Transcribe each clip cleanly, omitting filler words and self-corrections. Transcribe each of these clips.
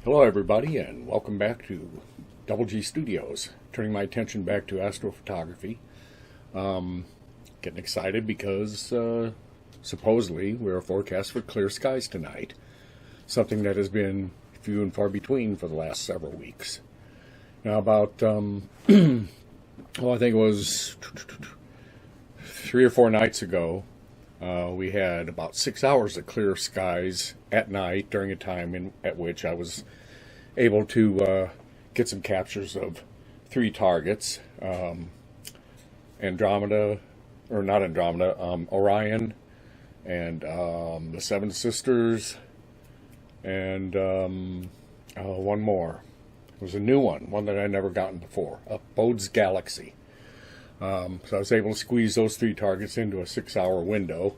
Hello everybody, and welcome back to Double G Studios. Turning my attention back to astrophotography. Getting excited because supposedly we're forecast for clear skies tonight. Something that has been few and far between for the last several weeks. Now about, well, I think it was 3 or 4 nights ago, we had about 6 hours of clear skies at night during a time at which I was able to get some captures of 3 targets, Andromeda, or not Andromeda, Orion, and the Seven Sisters, and one more. It was a new one that I'd never gotten before, Bode's Galaxy. So I was able to squeeze those 3 targets into a 6-hour window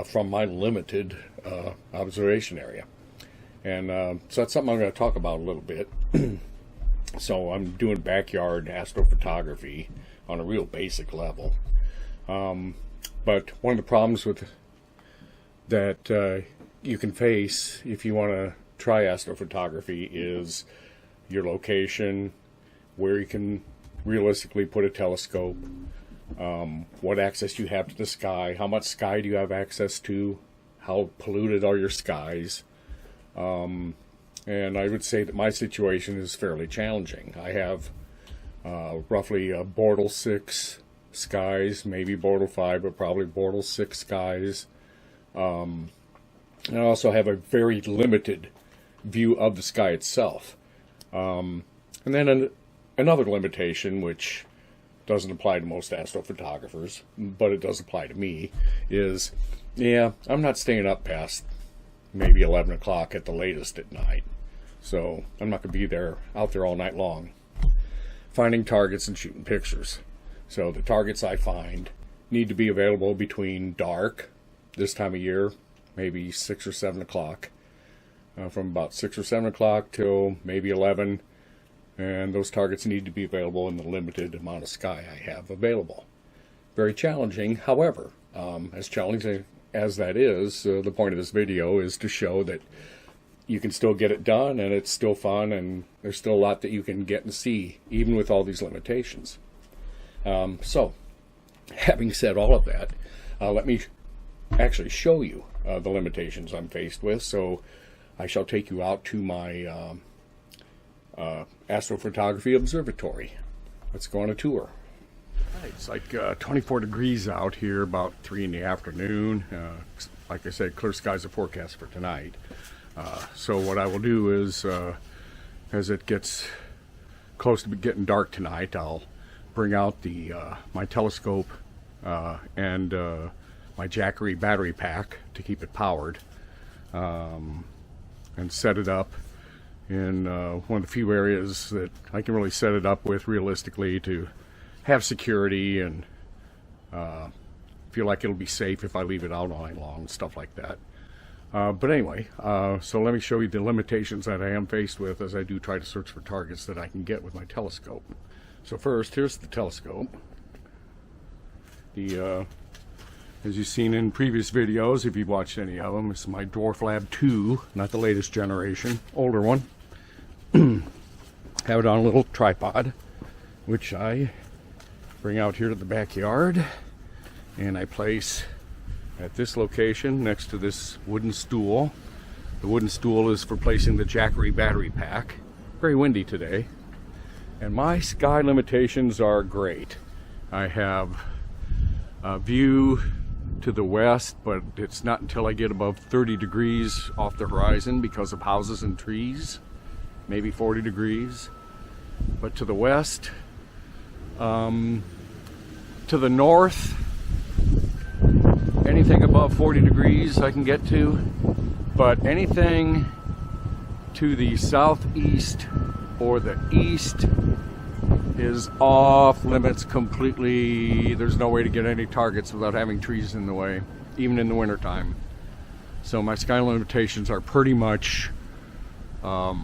from my limited observation area. And so that's something I'm going to talk about a little bit. So I'm doing backyard astrophotography on a real basic level. But one of the problems with that you can face if you want to try astrophotography is your location, where you can realistically put a telescope, what access you have to the sky, how much sky do you have access to, how polluted are your skies. And I would say that my situation is fairly challenging. I have roughly Bortle 6 skies, maybe Bortle 5, but probably Bortle 6 skies. And I also have a very limited view of the sky itself. And then another limitation, which doesn't apply to most astrophotographers, but it does apply to me, is, I'm not staying up past maybe 11 o'clock at the latest at night. So I'm not going to be out there all night long finding targets and shooting pictures. So the targets I find need to be available between dark, this time of year, maybe 6 or 7 o'clock, from about 6 or 7 o'clock till maybe 11. And those targets need to be available in the limited amount of sky I have available. Very challenging. However, as challenging as that is, the point of this video is to show that you can still get it done, and it's still fun, and there's still a lot that you can get and see, even with all these limitations. So, having said all of that, let me actually show you the limitations I'm faced with. So, I shall take you out to my astrophotography observatory. Let's go on a tour. It's like 24 degrees out here, about 3 in the afternoon. Like I said, clear skies are forecast for tonight. So what I will do is, as it gets close to getting dark tonight, I'll bring out my telescope and my Jackery battery pack to keep it powered, and set it up in one of the few areas that I can really set it up with realistically to have security and feel like it'll be safe if I leave it out all night long and stuff like that. But anyway, so let me show you the limitations that I am faced with as I do try to search for targets that I can get with my telescope. So first, here's the telescope. As you've seen in previous videos, if you've watched any of them, this is my Dwarf Lab 2, not the latest generation, older one. Have it on a little tripod, which I bring out here to the backyard, and I place at this location next to this wooden stool. The wooden stool is for placing the Jackery battery pack. Very windy today, and my sky limitations are great. I have a view to the west, but it's not until I get above 30 degrees off the horizon because of houses and trees, maybe 40 degrees. But to the west, to the north, anything above 40 degrees I can get to, but anything to the southeast or the east is off limits completely. There's no way to get any targets without having trees in the way, even in the wintertime. So my sky limitations are pretty much, I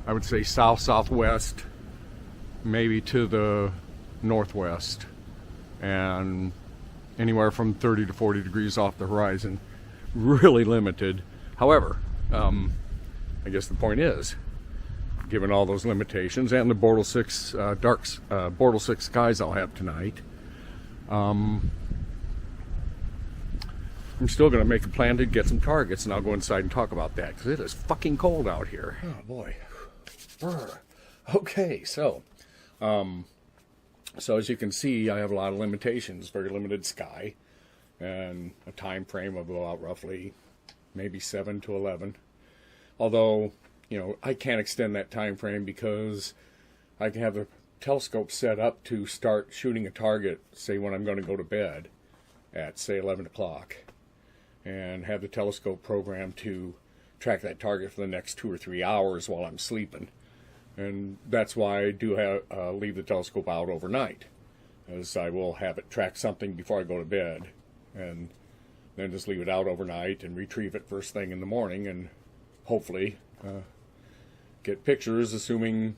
would say southwest, maybe to the northwest, and anywhere from 30 to 40 degrees off the horizon. Really limited. However, I guess the point is, given all those limitations and the Bortle 6 Bortle 6 skies I'll have tonight, I'm still going to make a plan to get some targets, and I'll go inside and talk about that because it is fucking cold out here. Oh boy. Brr. Okay, so as you can see, I have a lot of limitations. Very limited sky, and a time frame of about roughly maybe 7 to 11. Although, you know, I can't extend that time frame because I can have the telescope set up to start shooting a target, say when I'm going to go to bed at, say, 11 o'clock, and have the telescope programmed to track that target for the next 2 or 3 hours while I'm sleeping. And that's why I do have, leave the telescope out overnight, as I will have it track something before I go to bed, and then just leave it out overnight and retrieve it first thing in the morning, and hopefully get pictures, assuming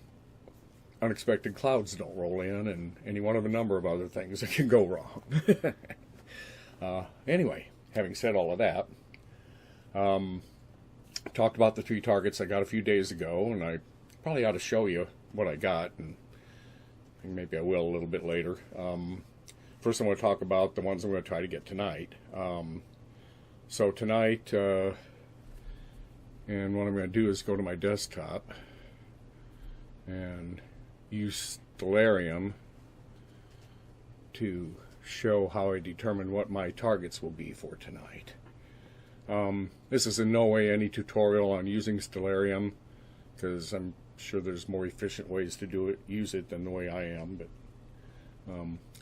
unexpected clouds don't roll in and any one of a number of other things that can go wrong. Anyway, having said all of that, talked about the 3 targets I got a few days ago, and I probably ought to show you what I got, and maybe I will a little bit later. First, I want to talk about the ones I'm going to try to get tonight. So tonight, and what I'm going to do is go to my desktop and use Stellarium to show how I determine what my targets will be for tonight. This is in no way any tutorial on using Stellarium, because I'm sure there's more efficient ways to use it than the way I am, but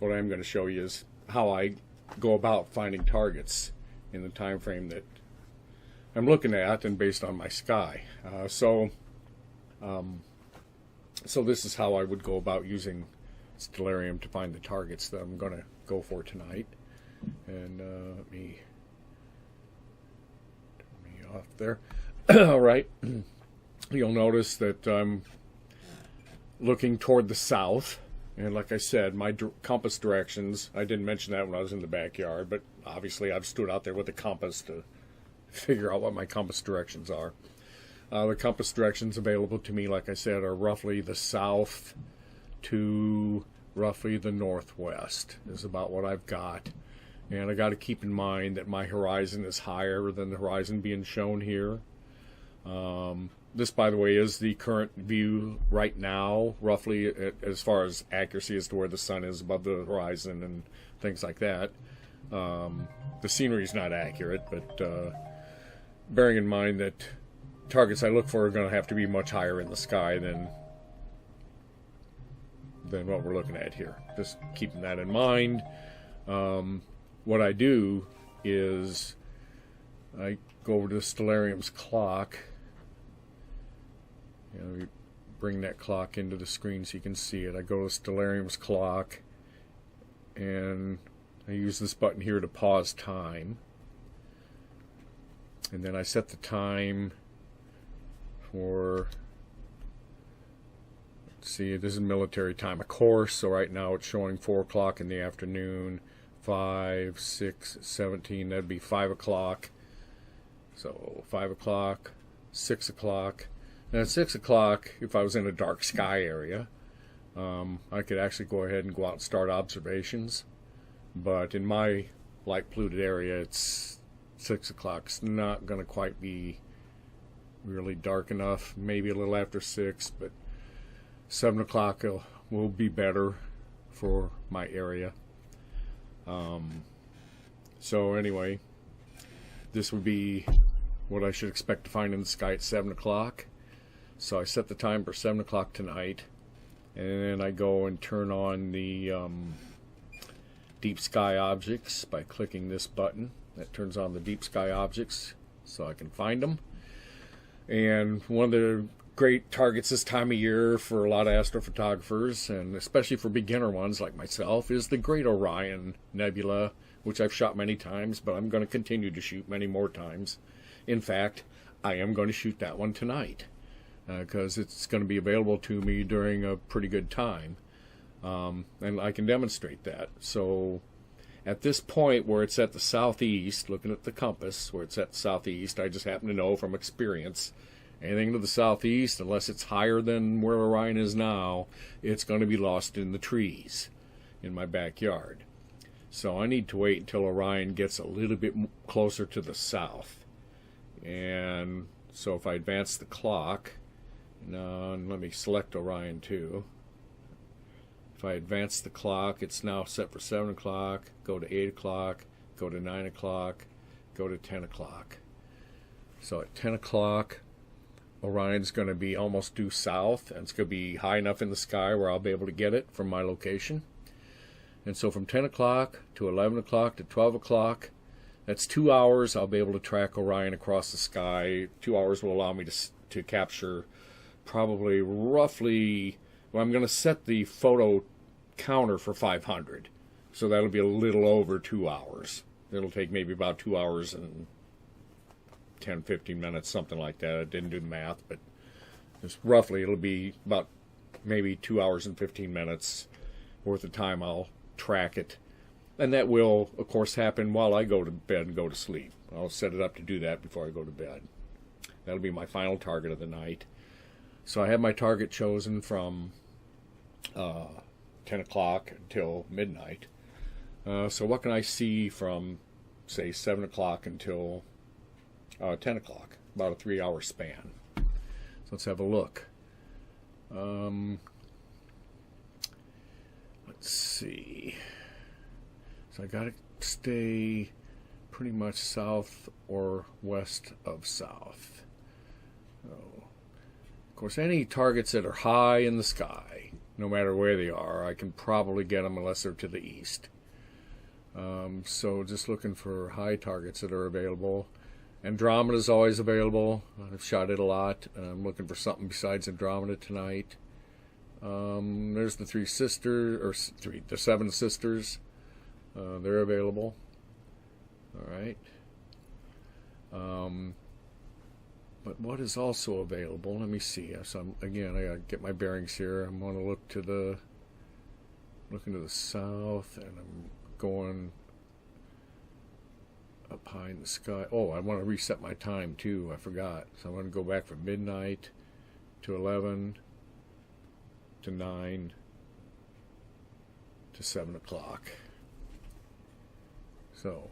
what I am going to show you is how I go about finding targets in the time frame that I'm looking at and based on my sky. So this is how I would go about using Stellarium to find the targets that I'm going to go for tonight. And let me turn me off there. All right. You'll notice that I'm looking toward the south. And like I said, my compass directions, I didn't mention that when I was in the backyard, but obviously I've stood out there with a compass to figure out what my compass directions are. The compass directions available to me, like I said, are roughly the south to roughly the northwest is about what I've got. And I got to keep in mind that my horizon is higher than the horizon being shown here. This, by the way, is the current view right now, roughly as far as accuracy as to where the sun is above the horizon and things like that. The scenery is not accurate, but bearing in mind that targets I look for are going to have to be much higher in the sky than what we're looking at here. Just keeping that in mind. What I do is I go over to Stellarium's clock. You know, we bring that clock into the screen so you can see it. I go to Stellarium's clock, and I use this button here to pause time. And then I set the time for, let's see, this is military time, of course, so right now it's showing 4 o'clock in the afternoon, 5, 6, 17, that'd be 5 o'clock. So 5 o'clock, 6 o'clock. And at 6 o'clock, if I was in a dark sky area, I could actually go ahead and go out and start observations. But in my light polluted area, it's 6 o'clock. It's not going to quite be really dark enough. Maybe a little after 6, but 7 o'clock will be better for my area. So anyway, this would be what I should expect to find in the sky at 7 o'clock. So I set the time for 7 o'clock tonight, and then I go and turn on the deep sky objects by clicking this button. That turns on the deep sky objects so I can find them. And one of the great targets this time of year for a lot of astrophotographers, and especially for beginner ones like myself, is the Great Orion Nebula, which I've shot many times, but I'm going to continue to shoot many more times. In fact, I am going to shoot that one tonight, because it's going to be available to me during a pretty good time, and I can demonstrate that. So at this point where it's at the southeast, looking at the compass, where it's at the southeast, I just happen to know from experience Anything to the southeast, unless it's higher than where Orion is now, it's going to be lost in the trees in my backyard. So I need to wait until Orion gets a little bit closer to the south. And so if I advance the clock, and let me select Orion too. If I advance the clock, it's now set for 7 o'clock, go to 8 o'clock, go to 9 o'clock, go to 10 o'clock. So at 10 o'clock, Orion's going to be almost due south, and it's going to be high enough in the sky where I'll be able to get it from my location. And so from 10 o'clock to 11 o'clock to 12 o'clock, that's 2 hours. I'll be able to track Orion across the sky. 2 hours will allow me to capture probably roughly, well, I'm going to set the photo counter for 500. So that'll be a little over 2 hours. It'll take maybe about 2 hours and 10, 15 minutes, something like that. I didn't do the math, but just roughly it'll be about maybe 2 hours and 15 minutes worth of time I'll track it. And that will, of course, happen while I go to bed and go to sleep. I'll set it up to do that before I go to bed. That'll be my final target of the night. So I have my target chosen from 10 o'clock until midnight. So what can I see from, say, 7 o'clock until 10 o'clock? About a 3 hour span. So let's have a look. Let's see. So I got to stay pretty much south or west of south. So, of course, any targets that are high in the sky, no matter where they are, I can probably get them unless they're to the east. So just looking for high targets that are available. Andromeda is always available. I've shot it a lot. I'm looking for something besides Andromeda tonight. There's the the seven sisters. They're available. All right. But what is also available? Let me see. So again, I gotta get my bearings here. I'm going to looking to the south, and I'm going up high in the sky. Oh, I want to reset my time too. I forgot. So I'm going to go back from midnight to 11 to 9 to 7 o'clock. So,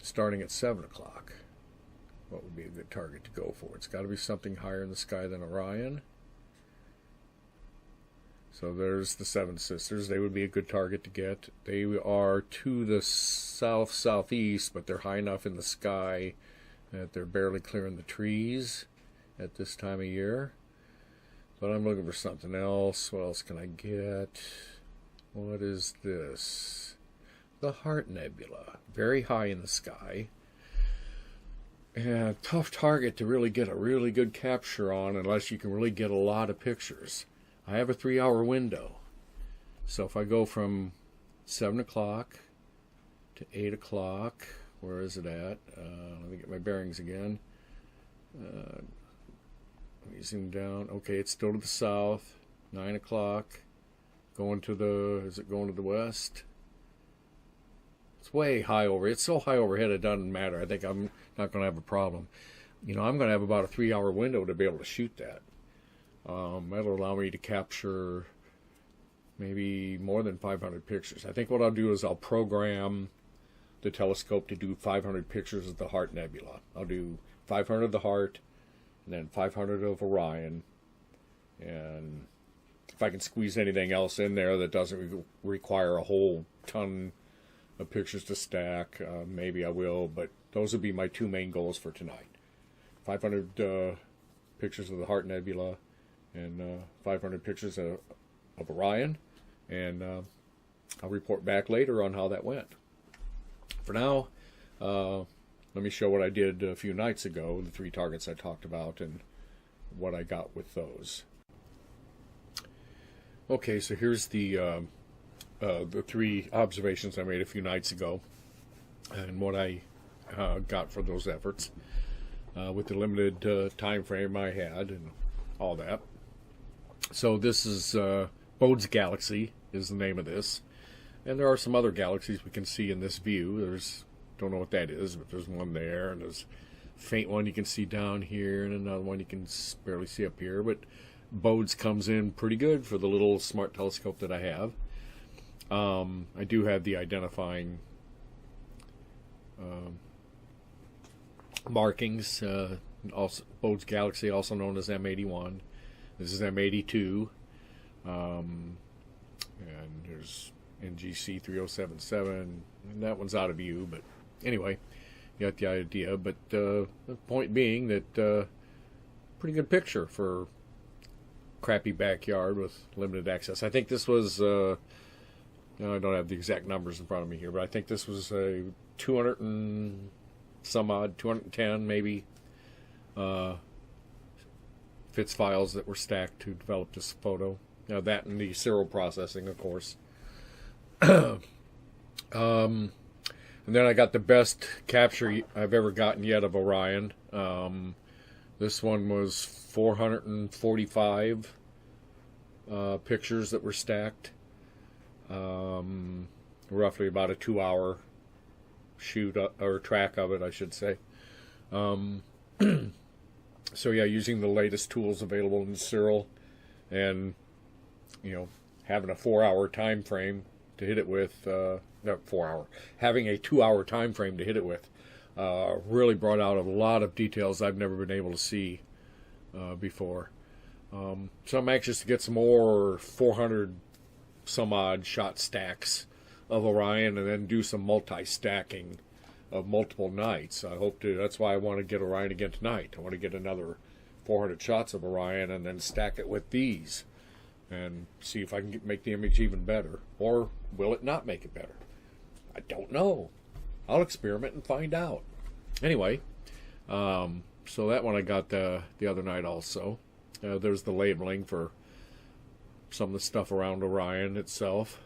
starting at 7 o'clock, what would be a good target to go for? It's got to be something higher in the sky than Orion. So there's the Seven Sisters. They would be a good target to get. They are to the south-southeast, but they're high enough in the sky that they're barely clearing the trees at this time of year. But I'm looking for something else. What else can I get? What is this? The Heart Nebula. Very high in the sky. And a tough target to really get a really good capture on unless you can really get a lot of pictures. I have a 3 hour window. So if I go from 7 o'clock to 8 o'clock, where is it at? Let me get my bearings again. Let me zoom down. Okay, it's still to the south. 9 o'clock. Is it going to the west? It's way high over. It's so high overhead it doesn't matter. I think I'm not going to have a problem. I'm going to have about a 3 hour window to be able to shoot that. That'll allow me to capture maybe more than 500 pictures. I think what I'll do is I'll program the telescope to do 500 pictures of the Heart Nebula. I'll do 500 of the Heart, and then 500 of Orion. And if I can squeeze anything else in there that doesn't require a whole ton of pictures to stack, maybe I will. But those would be my two main goals for tonight. 500 pictures of the Heart Nebula, and 500 pictures of Orion, and I'll report back later on how that went. For now, let me show what I did a few nights ago, the 3 targets I talked about, and what I got with those. Okay, so here's the 3 observations I made a few nights ago, and what I got for those efforts, with the limited time frame I had, and all that. So this is Bode's Galaxy is the name of this, and there are some other galaxies we can see in this view. Don't know what that is, but there's one there, and there's faint one you can see down here, and another one you can barely see up here. But Bode's comes in pretty good for the little smart telescope that I have. I do have the identifying markings. Also, Bode's Galaxy, also known as M81. This is M82. And there's NGC 3077, and that one's out of view, but anyway, you got the idea. But the point being that pretty good picture for crappy backyard with limited access. I think this was I don't have the exact numbers in front of me here, but I think this was a 200 and some odd, 210 maybe FITS files that were stacked to develop this photo. That and the serial processing, of course. And then I got the best capture I've ever gotten yet of Orion. This one was 445 pictures that were stacked. Roughly about a 2-hour shoot, or track of it, I should say. So yeah, using the latest tools available in serial, and having a 4-hour time frame to hit it with, not 4-hour, having a 2-hour time frame to hit it with, really brought out a lot of details I've never been able to see before. So I'm anxious to get some more 400 some odd shot stacks of Orion, and then do some multi-stacking of multiple nights. I hope to. That's why I want to get Orion again tonight. I want to get another 400 shots of Orion and then stack it with these, and see if I can make the image even better. Or will it not make it better? I don't know. I'll experiment and find out. Anyway, so that one I got the other night also. There's the labeling for some of the stuff around Orion itself.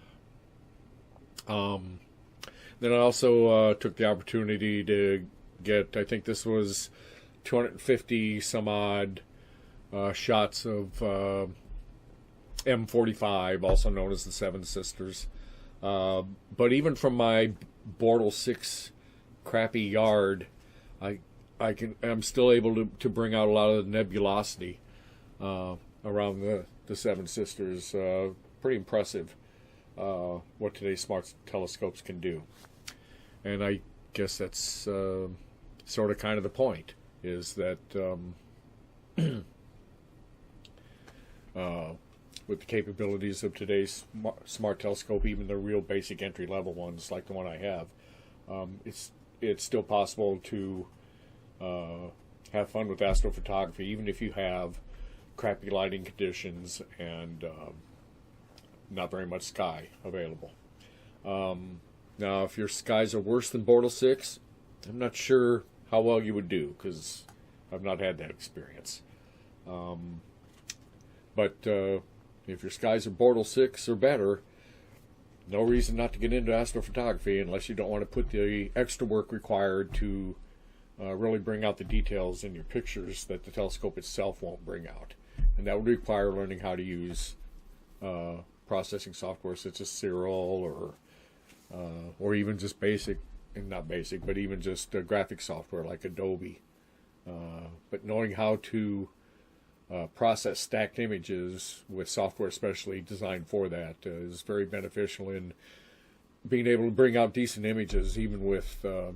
Then I also took the opportunity to get, I think this was 250 some odd shots of M45, also known as the Seven Sisters. But even from my Bortle 6 crappy yard, I'm still able to bring out a lot of the nebulosity around the Seven Sisters. Pretty impressive what today's smart telescopes can do. And I guess that's sort of kind of the point, is that with the capabilities of today's smart telescope, even the real basic entry-level ones like the one I have, it's still possible to have fun with astrophotography, even if you have crappy lighting conditions and not very much sky available. Now, if your skies are worse than Bortle 6, I'm not sure how well you would do, because I've not had that experience. But if your skies are Bortle 6 or better, no reason not to get into astrophotography unless you don't want to put the extra work required to really bring out the details in your pictures that the telescope itself won't bring out. And that would require learning how to use processing software such as serial, or even just basic, and not basic, but even just graphic software like Adobe. But knowing how to process stacked images with software especially designed for that is very beneficial in being able to bring out decent images even with a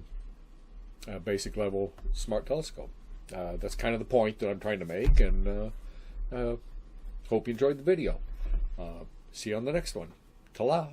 basic level smart telescope. That's kind of the point that I'm trying to make, and hope you enjoyed the video. See you on the next one. Ta-la!